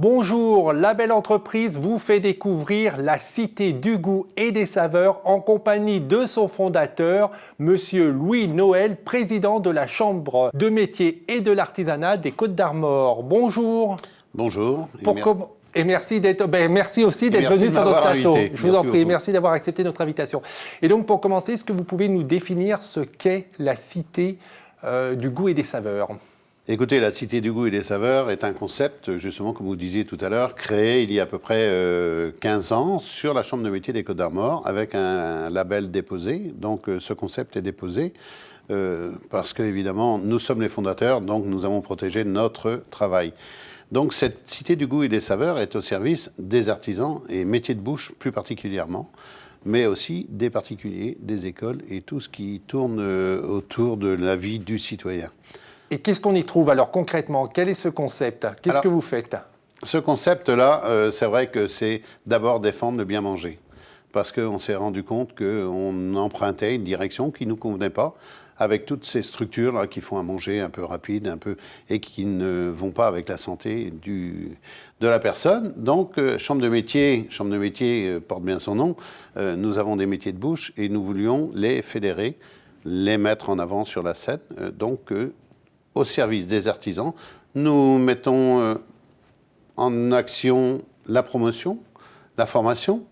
Bonjour, la belle entreprise vous fait découvrir la Cité du goût et des saveurs en compagnie de son fondateur, Monsieur Louis Noël, président de la Chambre de métiers et de l'artisanat des Côtes-d'Armor. Bonjour. Bonjour. Et merci aussi d'être venu sur notre plateau. Invité. Je vous en prie, merci d'avoir accepté notre invitation. Et donc pour commencer, est-ce que vous pouvez nous définir ce qu'est la Cité du goût et des saveurs ? Écoutez, la Cité du goût et des saveurs est un concept, justement, comme vous disiez tout à l'heure, créé il y a à peu près 15 ans sur la Chambre de métier des Côtes-d'Armor avec un label déposé. Donc ce concept est déposé parce qu'évidemment, nous sommes les fondateurs, donc nous avons protégé notre travail. Donc cette Cité du goût et des saveurs est au service des artisans et métiers de bouche plus particulièrement, mais aussi des particuliers, des écoles et tout ce qui tourne autour de la vie du citoyen. Et qu'est-ce qu'on y trouve alors concrètement? Quel est ce concept? Qu'est-ce que vous faites? Ce concept-là, c'est vrai que c'est d'abord défendre le bien manger. Parce qu'on s'est rendu compte qu'on empruntait une direction qui ne nous convenait pas, avec toutes ces structures-là qui font à manger un peu rapide, et qui ne vont pas avec la santé de la personne. Donc, Chambre de métier porte bien son nom, nous avons des métiers de bouche et nous voulions les fédérer, les mettre en avant sur la scène. Au service des artisans, nous mettons en action la promotion, la formation.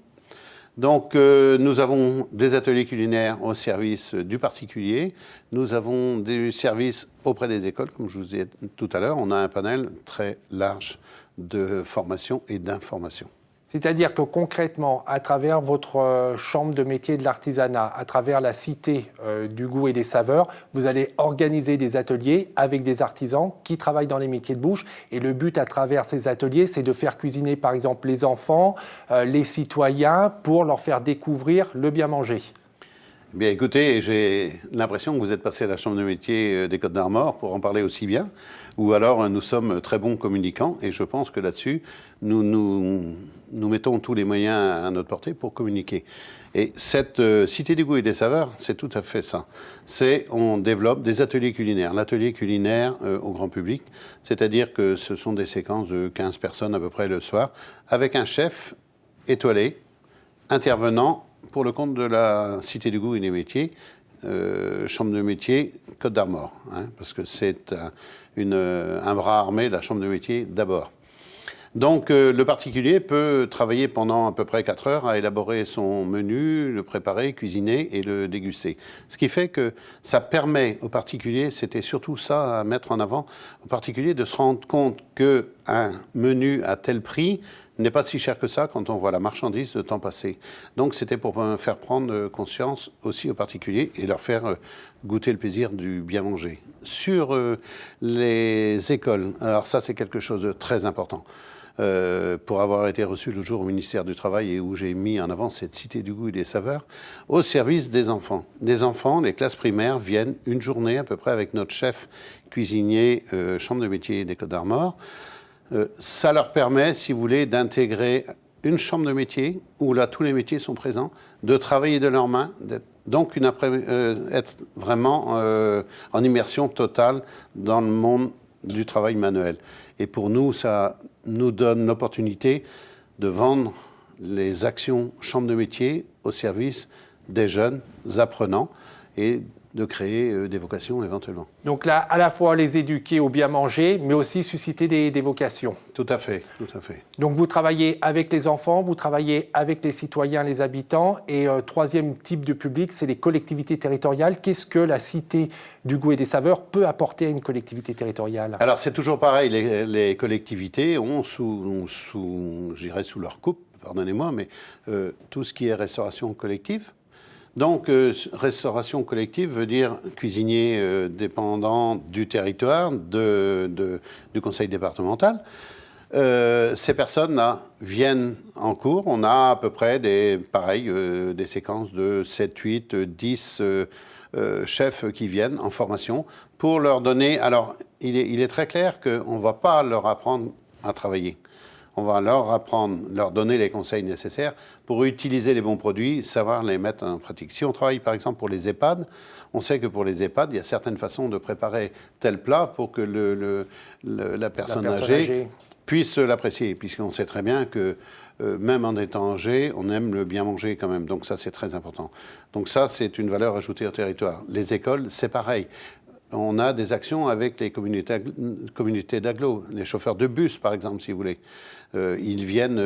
Donc, nous avons des ateliers culinaires au service du particulier. Nous avons des services auprès des écoles, comme je vous disais tout à l'heure. On a un panel très large de formation et d'information. C'est-à-dire que concrètement, à travers votre chambre de métier de l'artisanat, à travers la Cité du goût et des saveurs, vous allez organiser des ateliers avec des artisans qui travaillent dans les métiers de bouche. Et le but à travers ces ateliers, c'est de faire cuisiner par exemple les enfants, les citoyens, pour leur faire découvrir le bien manger. Bien, écoutez, j'ai l'impression que vous êtes passé à la Chambre de métier des Côtes-d'Armor pour en parler aussi bien. Ou alors, nous sommes très bons communicants et je pense que là-dessus, nous mettons tous les moyens à notre portée pour communiquer. Et cette Cité du goût et des saveurs, c'est tout à fait ça. On développe des ateliers culinaires. L'atelier culinaire au grand public, c'est-à-dire que ce sont des séquences de 15 personnes à peu près le soir, avec un chef étoilé, intervenant pour le compte de la Cité du goût et des métiers, Chambre de métier Côtes-d'Armor, parce que c'est un bras armé de la Chambre de métier d'abord. Donc le particulier peut travailler pendant à peu près 4 heures à élaborer son menu, le préparer, cuisiner et le déguster. Ce qui fait que ça permet aux particuliers, c'était surtout ça à mettre en avant, aux particuliers de se rendre compte qu'un menu à tel prix n'est pas si cher que ça quand on voit la marchandise de temps passé. Donc c'était pour faire prendre conscience aussi aux particuliers et leur faire goûter le plaisir du bien manger. Sur les écoles, alors ça c'est quelque chose de très important. Pour avoir été reçu le jour au ministère du Travail et où j'ai mis en avant cette Cité du goût et des saveurs, au service des enfants. Des enfants, les classes primaires viennent une journée à peu près avec notre chef cuisinier, Chambre de métier des Côtes-d'Armor. Ça leur permet, si vous voulez, d'intégrer une chambre de métier où là tous les métiers sont présents, de travailler de leurs mains, donc être vraiment en immersion totale dans le monde du travail manuel. Et pour nous, ça nous donne l'opportunité de vendre les actions chambre de métier au service des jeunes apprenants et de créer des vocations éventuellement. Donc là, à la fois les éduquer au bien manger, mais aussi susciter des vocations. Tout à fait, tout à fait. Donc vous travaillez avec les enfants, vous travaillez avec les citoyens, les habitants. Et troisième type de public, c'est les collectivités territoriales. Qu'est-ce que la Cité du goût et des saveurs peut apporter à une collectivité territoriale? Alors c'est toujours pareil, les collectivités ont je dirais sous leur coupe, pardonnez-moi, mais tout ce qui est restauration collective. Donc, restauration collective veut dire cuisinier dépendant du territoire, du conseil départemental. Ces personnes-là viennent en cours. On a à peu près des séquences de 7, 8, 10 chefs qui viennent en formation pour leur donner... Alors, il est très clair qu'on ne va pas leur apprendre à travailler. on va leur apprendre, leur donner les conseils nécessaires pour utiliser les bons produits, savoir les mettre en pratique. Si on travaille par exemple pour les EHPAD, on sait que pour les EHPAD, il y a certaines façons de préparer tel plat pour que la personne âgée puisse l'apprécier, puisqu'on sait très bien que même en étant âgé, on aime le bien manger quand même. Donc ça, c'est très important. Donc ça, c'est une valeur ajoutée au territoire. Les écoles, c'est pareil. On a des actions avec les communautés d'agglo, les chauffeurs de bus, par exemple, si vous voulez. Ils viennent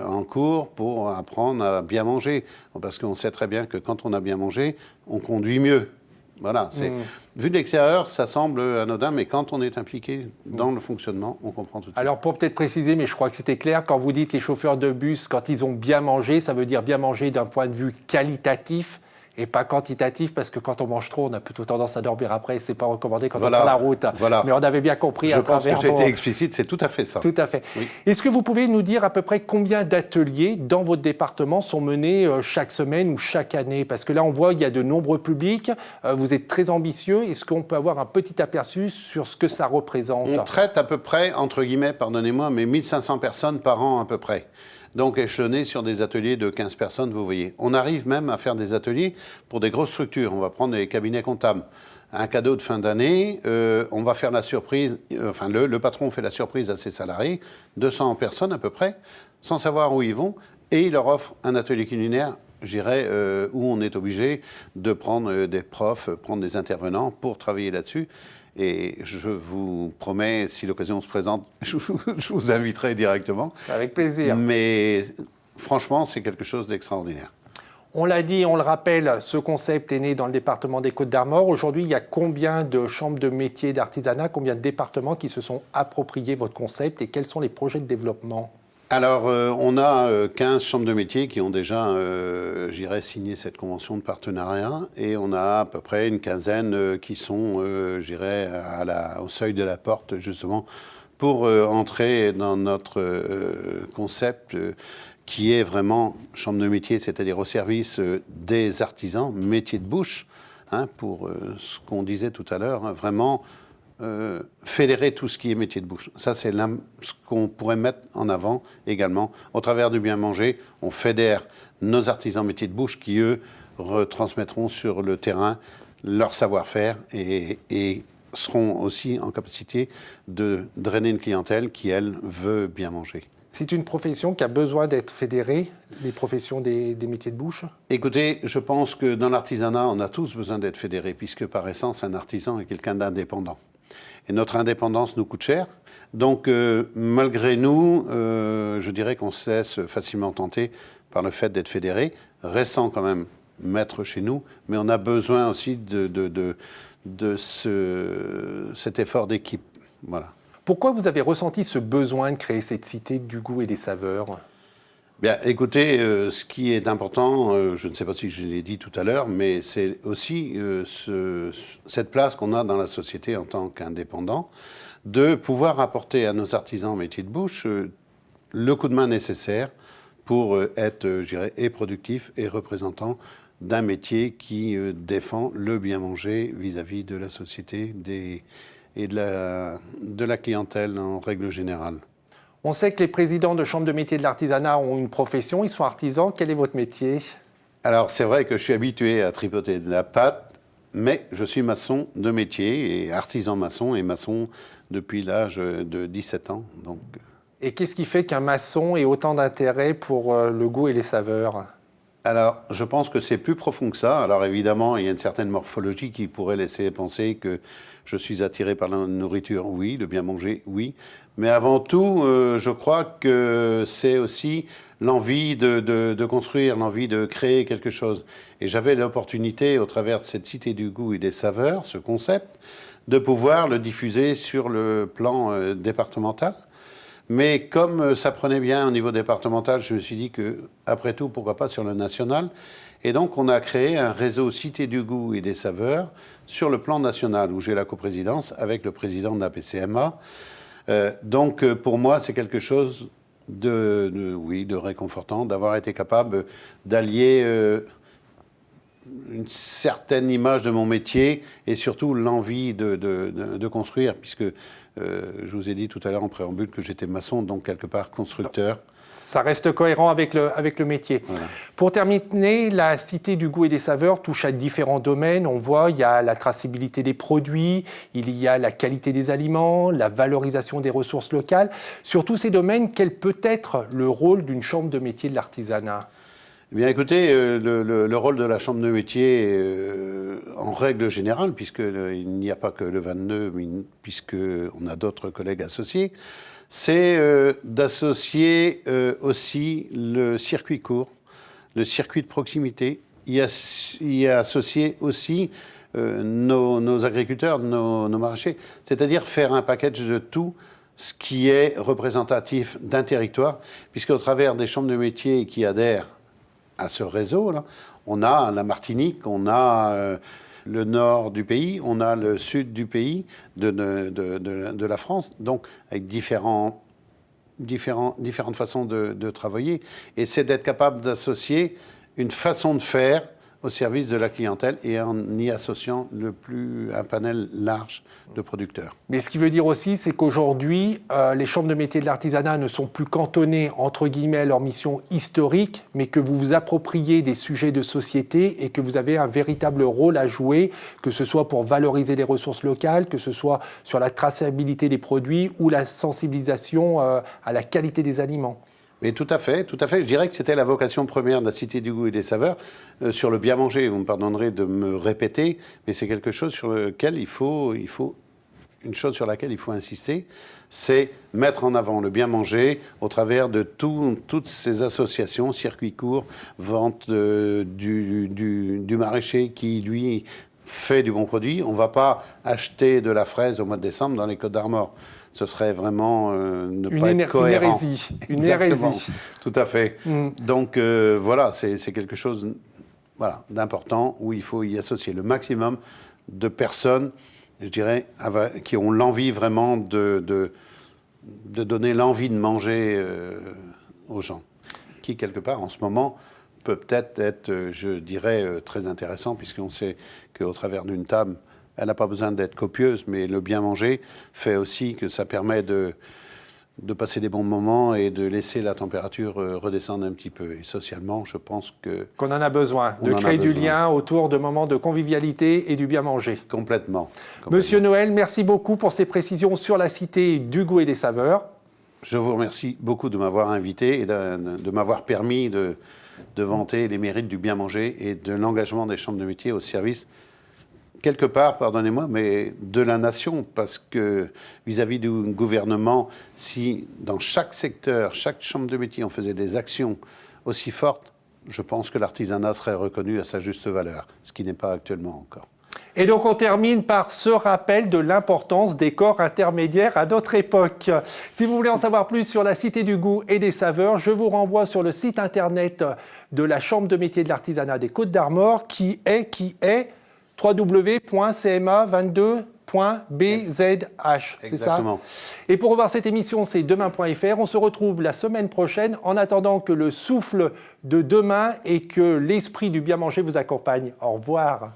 en cours pour apprendre à bien manger, parce qu'on sait très bien que quand on a bien mangé, on conduit mieux. Voilà, vu de l'extérieur, ça semble anodin, mais quand on est impliqué dans le fonctionnement, on comprend tout de suite. Alors, pour peut-être préciser, mais je crois que c'était clair, quand vous dites les chauffeurs de bus, quand ils ont bien mangé, ça veut dire bien manger d'un point de vue qualitatif et pas quantitatif, parce que quand on mange trop, on a plutôt tendance à dormir après, c'est pas recommandé quand on prend la route. Voilà. Mais on avait bien compris Je à pense travers que j'ai été explicite, c'est tout à fait ça. Tout à fait. Oui. Est-ce que vous pouvez nous dire à peu près combien d'ateliers dans votre département sont menés chaque semaine ou chaque année? Parce que là, on voit qu'il y a de nombreux publics, vous êtes très ambitieux. Est-ce qu'on peut avoir un petit aperçu sur ce que ça représente? On traite à peu près, entre guillemets, pardonnez-moi, mais 1500 personnes par an à peu près. Donc échelonnés sur des ateliers de 15 personnes, vous voyez. On arrive même à faire des ateliers pour des grosses structures. On va prendre des cabinets comptables. Un cadeau de fin d'année, on va faire la surprise, enfin le patron fait la surprise à ses salariés, 200 personnes à peu près, sans savoir où ils vont, et il leur offre un atelier culinaire, je dirais, où on est obligé de prendre des profs, prendre des intervenants pour travailler là-dessus. Et je vous promets, si l'occasion se présente, je vous inviterai directement. Avec plaisir. Mais franchement, c'est quelque chose d'extraordinaire. On l'a dit, on le rappelle, ce concept est né dans le département des Côtes-d'Armor. Aujourd'hui, il y a combien de chambres de métiers d'artisanat, combien de départements qui se sont appropriés votre concept et quels sont les projets de développement? Alors, on a 15 chambres de métiers qui ont déjà, j'irais, signé cette convention de partenariat et on a à peu près une quinzaine qui sont, j'irais, au seuil de la porte, justement, pour entrer dans notre concept qui est vraiment chambre de métier, c'est-à-dire au service des artisans, métiers de bouche, hein, pour ce qu'on disait tout à l'heure, hein, vraiment fédérer tout ce qui est métier de bouche. Ça, c'est ce qu'on pourrait mettre en avant également. Au travers du bien manger, on fédère nos artisans métiers de bouche qui, eux, retransmettront sur le terrain leur savoir-faire et seront aussi en capacité de drainer une clientèle qui, elle, veut bien manger. C'est une profession qui a besoin d'être fédérée, les professions des métiers de bouche? Écoutez, je pense que dans l'artisanat, on a tous besoin d'être fédérés, puisque par essence, un artisan est quelqu'un d'indépendant. Et notre indépendance nous coûte cher. Donc, malgré nous, je dirais qu'on se laisse facilement tenter par le fait d'être fédéré, restant quand même maître chez nous, mais on a besoin aussi de cet effort d'équipe. Voilà. Pourquoi vous avez ressenti ce besoin de créer cette cité du goût et des saveurs? Bien, écoutez, ce qui est important, je ne sais pas si je l'ai dit tout à l'heure, mais c'est aussi cette place qu'on a dans la société en tant qu'indépendant, de pouvoir apporter à nos artisans métiers de bouche le coup de main nécessaire pour être, je dirais, et productif et représentant d'un métier qui défend le bien manger vis-à-vis de la société et de la clientèle en règle générale. On sait que les présidents de chambres de métiers de l'artisanat ont une profession, ils sont artisans. Quel est votre métier? Alors, c'est vrai que je suis habitué à tripoter de la pâte, mais je suis maçon de métier et artisan maçon et maçon depuis l'âge de 17 ans. Donc. Et qu'est-ce qui fait qu'un maçon ait autant d'intérêt pour le goût et les saveurs? Alors, je pense que c'est plus profond que ça. Alors, évidemment, il y a une certaine morphologie qui pourrait laisser penser que je suis attiré par la nourriture, oui, le bien manger, oui. Mais avant tout, je crois que c'est aussi l'envie de construire, l'envie de créer quelque chose. Et j'avais l'opportunité, au travers de cette cité du goût et des saveurs, ce concept, de pouvoir le diffuser sur le plan départemental. Mais comme ça prenait bien au niveau départemental, je me suis dit que, après tout, pourquoi pas sur le national. Et donc, on a créé un réseau Cité du goût et des saveurs sur le plan national, où j'ai la coprésidence avec le président de la PCMA. Donc, pour moi, c'est quelque chose de réconfortant, d'avoir été capable d'allier une certaine image de mon métier et surtout l'envie de construire, puisque je vous ai dit tout à l'heure en préambule que j'étais maçon, donc quelque part constructeur. Ça reste cohérent avec le métier. Voilà. Pour terminer, la Cité du goût et des saveurs touche à différents domaines. On voit, il y a la traçabilité des produits, il y a la qualité des aliments, la valorisation des ressources locales. Sur tous ces domaines, quel peut être le rôle d'une chambre de métier de l'artisanat ? Eh bien, écoutez, le rôle de la chambre de métier, en règle générale, puisqu'il n'y a pas que le 22, puisqu'on a d'autres collègues associés, c'est d'associer aussi le circuit court, le circuit de proximité, y associer aussi nos agriculteurs, nos maraîchers, c'est-à-dire faire un package de tout ce qui est représentatif d'un territoire, puisqu'au travers des chambres de métier qui adhèrent à ce réseau-là, on a la Martinique, on a le nord du pays, on a le sud du pays, de la France, donc avec différentes façons de travailler. Et c'est d'être capable d'associer une façon de faire au service de la clientèle et en y associant un panel large de producteurs. Mais ce qui veut dire aussi, c'est qu'aujourd'hui, les chambres de métier de l'artisanat ne sont plus cantonnées, entre guillemets, à leur mission historique, mais que vous vous appropriez des sujets de société et que vous avez un véritable rôle à jouer, que ce soit pour valoriser les ressources locales, que ce soit sur la traçabilité des produits ou la sensibilisation à la qualité des aliments. Mais tout à fait. Je dirais que c'était la vocation première de la Cité du goût et des saveurs. Sur le bien manger, vous me pardonnerez de me répéter, mais c'est quelque chose sur lequel une chose sur laquelle il faut insister, c'est mettre en avant le bien manger au travers de toutes ces associations, circuits courts, vente du maraîcher qui, lui, fait du bon produit. On ne va pas acheter de la fraise au mois de décembre dans les Côtes-d'Armor. Ce serait vraiment ne pas être cohérent. Une hérésie. Tout à fait. Donc voilà, c'est quelque chose d'important où il faut y associer le maximum de personnes, je dirais, qui ont l'envie vraiment de donner l'envie de manger aux gens. Qui, quelque part, en ce moment, peut peut-être être, je dirais, très intéressant, puisqu'on sait qu'au travers d'une table, elle n'a pas besoin d'être copieuse, mais le bien manger fait aussi que ça permet de passer des bons moments et de laisser la température redescendre un petit peu. Et socialement, je pense qu'on en a besoin, de créer du lien autour de moments de convivialité et du bien manger. Complètement. Monsieur Noël, merci beaucoup pour ces précisions sur la Cité du goût et des saveurs. Je vous remercie beaucoup de m'avoir invité et de m'avoir permis de vanter les mérites du bien manger et de l'engagement des chambres de métier au service, quelque part, pardonnez-moi, mais de la nation, parce que vis-à-vis du gouvernement, si dans chaque secteur, chaque chambre de métier, on faisait des actions aussi fortes, je pense que l'artisanat serait reconnu à sa juste valeur, ce qui n'est pas actuellement encore. Et donc on termine par ce rappel de l'importance des corps intermédiaires à notre époque. Si vous voulez en savoir plus sur la Cité du goût et des saveurs, je vous renvoie sur le site internet de la Chambre de métier de l'artisanat des Côtes-d'Armor qui est www.cma22.bzh, c'est ça ? Et pour revoir cette émission, c'est demain.fr. On se retrouve la semaine prochaine en attendant que le souffle de demain et que l'esprit du bien manger vous accompagne. Au revoir.